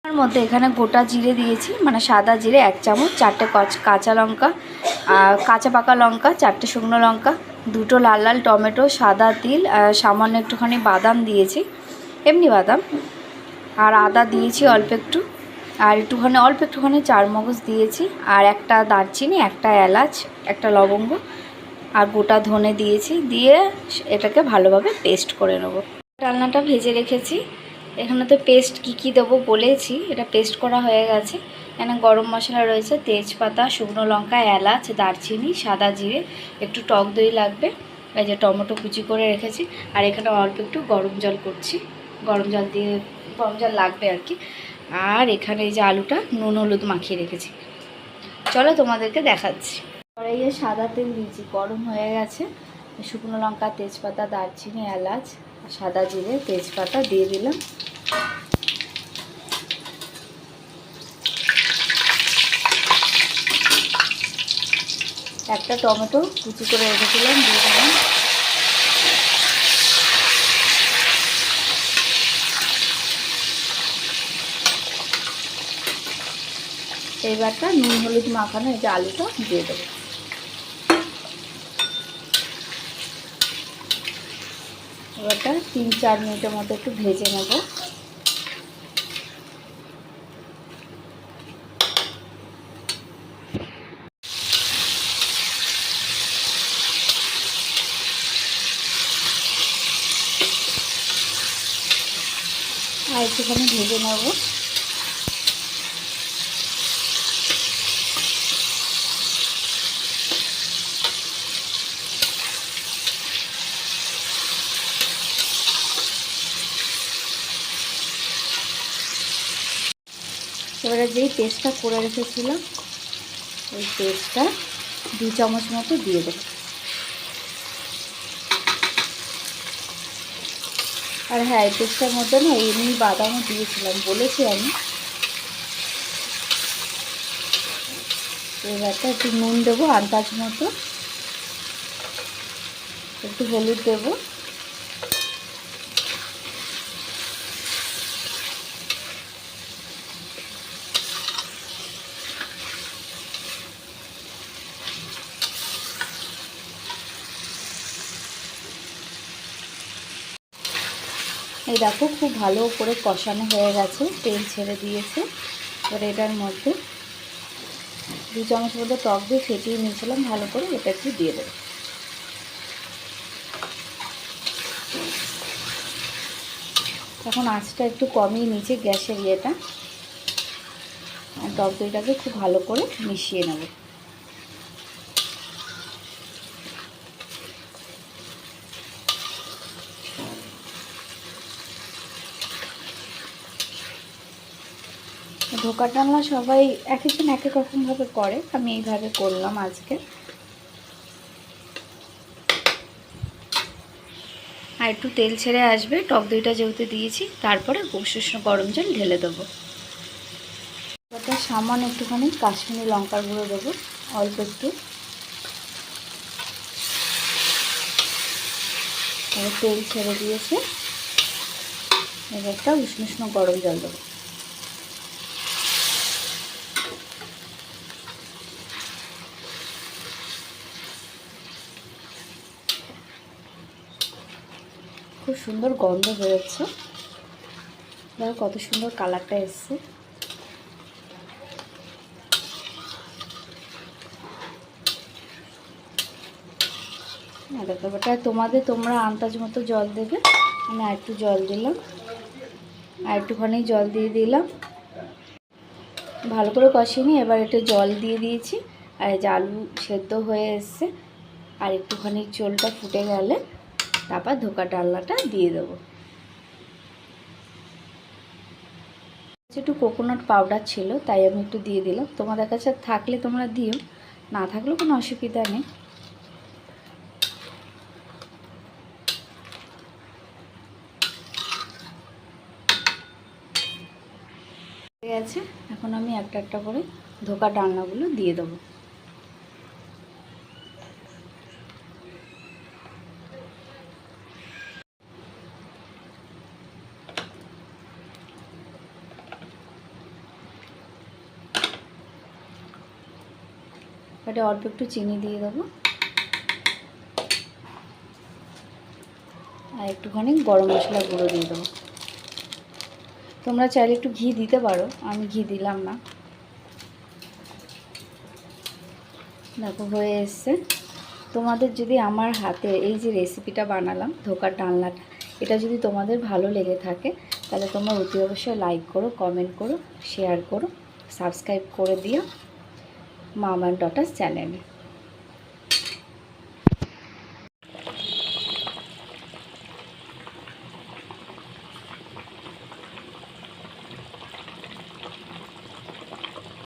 তার মধ্যে এখানে গোটা জিরে দিয়েছি, মানে সাদা জিরে 1 চামচ, 4টে কাঁচা লঙ্কা, কাঁচা পাকা লঙ্কা, 4টে শুকনো লঙ্কা, 2টো লাল লাল টমেটো, সাদা তিল, সামান্য একটুখানি বাদাম দিয়েছি, এমনি বাদাম, আর আদা দিয়েছি অল্প একটু, আর অল্প একটুখানি চারমগজ দিয়েছি, আর একটা দারচিনি, একটা এলাচ, একটা লবঙ্গ, আর গোটা ধনে দিয়েছি। দিয়ে এটাকে ভালোভাবে পেস্ট করে নেব। ডালনাটা ভেজে রেখেছি। এখানে তো পেস্ট কী দেবো বলেছি, এটা পেস্ট করা হয়ে গেছে। এখানে গরম মশলা রয়েছে, তেজপাতা, শুকনো লঙ্কা, এলাচ, দারচিনি, সাদা জিরে, একটু টক দই লাগবে, এই যে টমেটো কুচি করে রেখেছি, আর এখানে অল্প একটু গরম জল করছি, গরম জল লাগবে আর কি। আর এখানে এই যে আলুটা নুন হলুদ মাখিয়ে রেখেছি। চলো তোমাদেরকে দেখাচ্ছি। কড়াইয়ে সাদা তেল দিয়েছি, গরম হয়ে গেছে। শুকনো লঙ্কা, তেজপাতা, দারচিনি, এলাচ, সাদা জিরে, তেজপাতা দিয়ে দিলাম। একটা টমেটো কুচি করে রেখেছিলাম দিয়ে দিলাম। এইবারটা নুন হলুদ মাখানো এই যে আলুটা দিয়ে দেবো। এবারটা 3-4 মিনিটের মতো একটু ভেজে নেব। আর একটুখানি ভেজে নেব। এবারে যেই পেস্টটা করে রেখেছিলাম ওই পেস্টটা 2 চামচ মতো দিয়ে দেবো। আর হ্যাঁ, এই পেস্টটার মধ্যে না এমনি বাদামও দিয়েছিলাম, বলেছি আমি। এবারটা একটু নুন দেবো আন্দাজ মতো, একটু হলুদ দেবো, এই দেখো খুব ভালো করে কষানো হয়ে গেছে, তেল ছেড়ে দিয়েছে। এবার এটার মধ্যে 2 চামচ মতো টক দিয়ে ফেটিয়ে নিয়েছিলাম ভালো করে, এটা একটু দিয়ে দেবো। এখন আঁচটা একটু কমিয়ে নিচে গ্যাসের ইয়েটা, আর টক দইটাকে খুব ভালো করে মিশিয়ে নেব। ধোকা ডালনা সবাই এক একজন এক এক রকমভাবে করে, আমি এইভাবে করলাম আজকে। আর একটু তেল ছেড়ে আসবে, টক দইটা যেহেতু দিয়েছি, তারপরে উষ্ণ গরম জল ঢেলে দেবো। ওটা সামান্য একটুখানি কাশ্মীরি লঙ্কার গুঁড়ো দেবো, অল্প একটু। তেল ছেড়ে দিয়েছে, এবার একটা উষ্ণ গরম জল দেবো। খুব সুন্দর গন্ধ বেরোচ্ছে, দেখো কত সুন্দর কালারটা এসছে। ব্যাপারটা তোমরা আন্দাজ মতো জল দেবে। আমি আর একটু জল দিলাম, আর একটুখানি জল দিয়ে দিলাম, ভালো করে কষিয়ে নিয়ে এবার একটু জল দিয়ে দিয়েছি। আর এই যে আলু সেদ্ধ হয়ে এসছে, আর একটুখানি ঝোলটা ফুটে গেলে তারপর ধোকা ডালনাটা দিয়ে দেবো। একটু কোকোনাট পাউডার ছিল তাই আমি একটু দিয়ে দিলাম, তোমাদের কাছে থাকলে তোমরা দিও, না থাকলেও কোনো অসুবিধা নেই। ঠিক আছে, এখন আমি একটা একটা করে ধোকা ডালনাগুলো দিয়ে দেবো। এটা অল্প একটু চিনি দিয়ে দেবো, আর একটুখানি গরম মশলা গুঁড়ো দিয়ে দেবো। তোমরা চাইলে একটু ঘি দিতে পারো, আমি ঘি দিলাম না। দেখো হয়ে এসছে। তোমাদের যদি আমার হাতে এই যে রেসিপিটা বানালাম ধোকার ডালনাটা, এটা যদি তোমাদের ভালো লেগে থাকে তাহলে তোমরা অতি অবশ্যই লাইক করো, কমেন্ট করো, শেয়ার করো, সাবস্ক্রাইব করে দিও মাম অ্যান্ড ডটার্স চ্যানেলে।